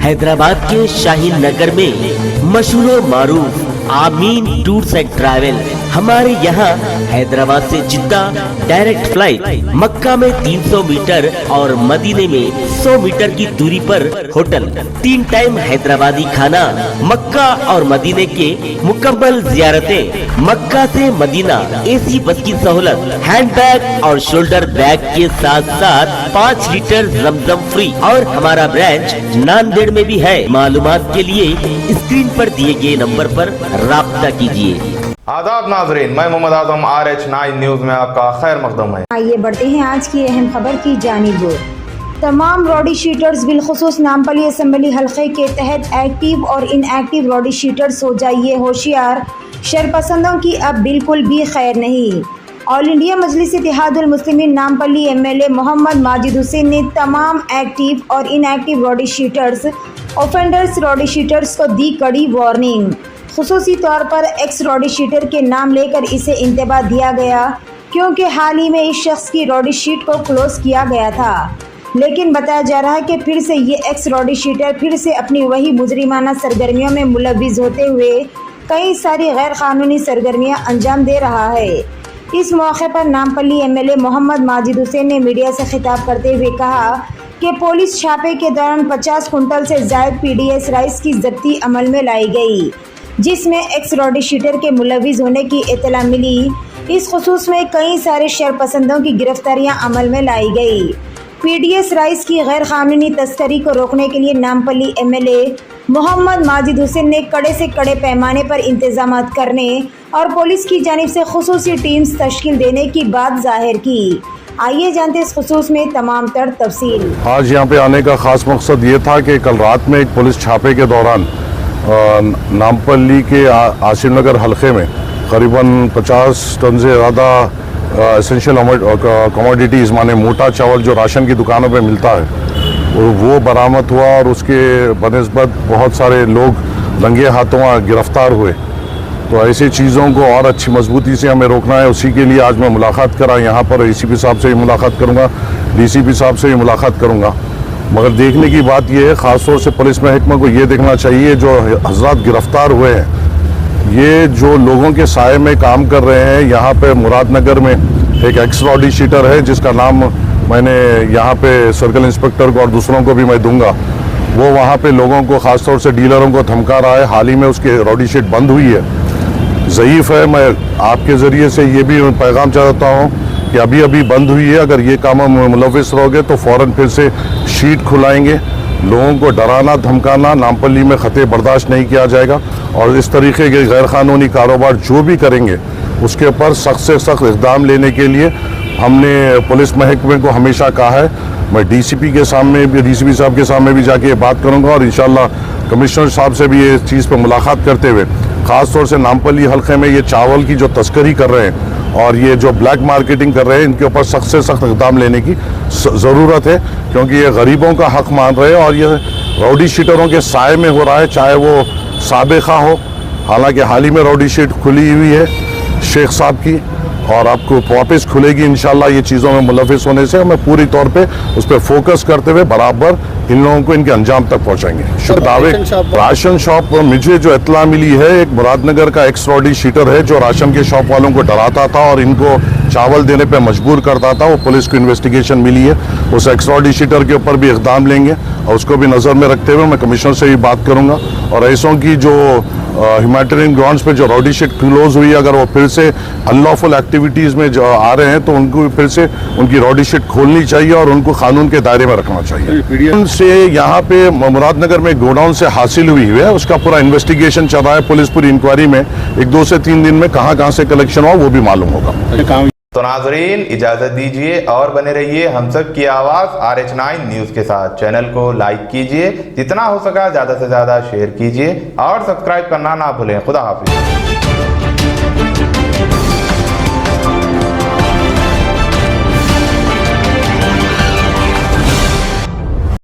हैदराबाद के शाहीन नगर में मशहूर मारूफ आमीन टूर्स एंड ट्रैवल। हमारे यहाँ हैदराबाद से जिद्दा डायरेक्ट फ्लाइट, मक्का में 300 मीटर और मदीने में 100 मीटर की दूरी पर होटल, 3 टाइम हैदराबादी खाना, मक्का और मदीने के मुकम्मल जियारतें, मक्का से मदीना एसी बस की सहूलत, हैंडबैग और शोल्डर बैग के साथ साथ 5 लीटर जमजम फ्री। और हमारा ब्रांच नांदेड़ में भी है। मालूमात के लिए स्क्रीन पर दिए गए नंबर पर राब्ता कीजिए। आदाब नाजरीन, मैं मोहम्मद आजम RH9 न्यूज में आपका खैर मकदम है। आइए बढ़ते हैं आज की अहम खबर की जानिब। तमाम रॉडी शीटर्स बिलखुसूस नामपल्ली असम्बली हल्के के तहत एक्टिव और इनएक्टिव रॉडी शीटर्स हो जाइए होशियार, शरपसंदों की अब बिल्कुल भी खैर नहीं। ऑल इंडिया मजलिस इत्तेहादुल मुस्लिमीन नामपल्ली MLA मोहम्मद माजिद हुसैन ने तमाम एक्टिव और inactive rowdy sheeters offenders rowdy sheeters को दी कड़ी वार्निंग। खुसूसी तौर पर एक्स रॉडी शीटर के नाम लेकर इसे इंतबाह दिया गया, क्योंकि हाल ही में इस शख्स की रॉडी शीट को क्लोज किया गया था। लेकिन बताया जा रहा है कि फिर से ये एक्स रॉडी शीटर फिर से अपनी वही मुजरिमाना सरगर्मियों में मुलव्विस होते हुए कई सारी गैर कानूनी सरगर्मियां अंजाम दे रहा है। इस मौके पर नामपल्ली MLA मोहम्मद माजिद हुसैन ने मीडिया से खिताब करते हुए कहा कि पुलिस छापे के दौरान 50 कुंटल से ज़ायद PDS राइस की जब्ती अमल में लाई गई, जिसमें एक्स रॉडी शीटर के मुलव्विस होने की इत्तला मिली। इस खुसूस में कई सारे शरपसंदों की गिरफ्तारियां अमल में लाई गई। PDS राइस की गैर कानूनी तस्करी को रोकने के लिए नामपल्ली MLA मोहम्मद माजिद हुसैन ने कड़े से कड़े पैमाने पर इंतजाम करने और पुलिस की जानिब से खुसूसी टीम्स तश्कील देने की बात जाहिर की। आइए जानते इस खुसूस में तमाम तर तफसील। आज यहाँ पे आने का खास मकसद ये था कि कल रात में एक पुलिस छापे के दौरान नामपल्ली के आसिम नगर हलके में करीबन 50 टन से ज़्यादा एसेंशियल कमोडिटीज़ माने मोटा चावल जो राशन की दुकानों पे मिलता है वो बरामद हुआ और उसके बनिस्बत बहुत सारे लोग रंगे हाथों गिरफ्तार हुए। तो ऐसी चीज़ों को और अच्छी मजबूती से हमें रोकना है। उसी के लिए आज मैं मुलाकात करा, यहाँ पर ACP साहब से भी मुलाकात करूँगा, DCP साहब से भी मुलाकात करूँगा। मगर देखने की बात यह है, ख़ास तौर से पुलिस महकमा को ये देखना चाहिए जो हजरात गिरफ्तार हुए हैं ये जो लोगों के साए में काम कर रहे हैं। यहाँ पे मुरादनगर में एक एक्स रॉडी शीटर है जिसका नाम मैंने यहाँ पे सर्कल इंस्पेक्टर को और दूसरों को भी मैं दूंगा। वो वहाँ पे लोगों को, ख़ास तौर से डीलरों को धमका रहा है। हाल ही में उसकी रॉडी शीट बंद हुई है, ज़ईफ़ है। मैं आपके ज़रिए से ये भी पैगाम चाहता हूँ कि अभी अभी बंद हुई है, अगर ये काम मुलव्विस रहोगे तो फ़ौरन फिर से शीट खुलाएंगे। लोगों को डराना धमकाना नामपल्ली में ख़ते बर्दाश्त नहीं किया जाएगा और इस तरीके के गैर कानूनी कारोबार जो भी करेंगे उसके ऊपर सख्त से सख्त इक़दाम लेने के लिए हमने पुलिस महकमे को हमेशा कहा है। मैं DCP के सामने भी, DCP साहब के सामने भी जाके ये बात करूँगा और इंशाल्लाह कमिश्नर साहब से भी ये चीज़ पर मुलाकात करते हुए, ख़ास तौर से नामपल्ली हल्के में ये चावल की जो तस्करी कर रहे हैं और ये जो ब्लैक मार्केटिंग कर रहे हैं, इनके ऊपर सख्त से सख्त इक़दाम लेने की ज़रूरत है, क्योंकि ये गरीबों का हक़ मान रहे हैं और ये रॉडी शीटरों के साए में हो रहा है, चाहे वो साबिक़ा हो। हालांकि हाल ही में रॉडी शीट खुली हुई है शेख साहब की और आपको वापस खुलेगी इंशाल्लाह। ये चीज़ों में मुलव्विस होने से हमें पूरी तौर पे उस पर फोकस करते हुए बराबर इन लोगों को इनके अंजाम तक पहुंचाएंगे। दावे राशन शॉप मुझे जो इत्तला मिली है, एक मुरादनगर का एक्स रॉडी शीटर है जो राशन के शॉप वालों को डराता था और इनको चावल देने पे मजबूर करता था। वो पुलिस को इन्वेस्टिगेशन मिली है, उस एक्स रॉडी शीटर के ऊपर भी इक़दाम लेंगे और उसको भी नज़र में रखते हुए मैं कमिश्नर से भी बात करूँगा। और ऐसों की जो ह्यूमैनिटेरियन ग्राउंड्स पे जो रॉडी शीट क्लोज हुई, अगर वो फिर से अनलॉफुल एक्टिविटीज़ में जो आ रहे हैं तो उनको फिर से उनकी रॉडी शीट खोलनी चाहिए और उनको कानून के दायरे में रखना चाहिए। से यहाँ पे मुरादनगर में गोडाउन से हासिल हुई है, उसका पूरा इन्वेस्टिगेशन चल रहा है। पुलिस पूरी इंक्वायरी में 1-2 से 3 दिन में कहाँ से कलेक्शन हुआ वो भी मालूम होगा। तो नाजरीन इजाजत दीजिए और बने रहिए हम सब की आवाज़ RH9 न्यूज़ के साथ। चैनल को लाइक कीजिए, जितना हो सका ज़्यादा से ज़्यादा शेयर कीजिए और सब्सक्राइब करना ना भूलें। खुदा हाफिज़।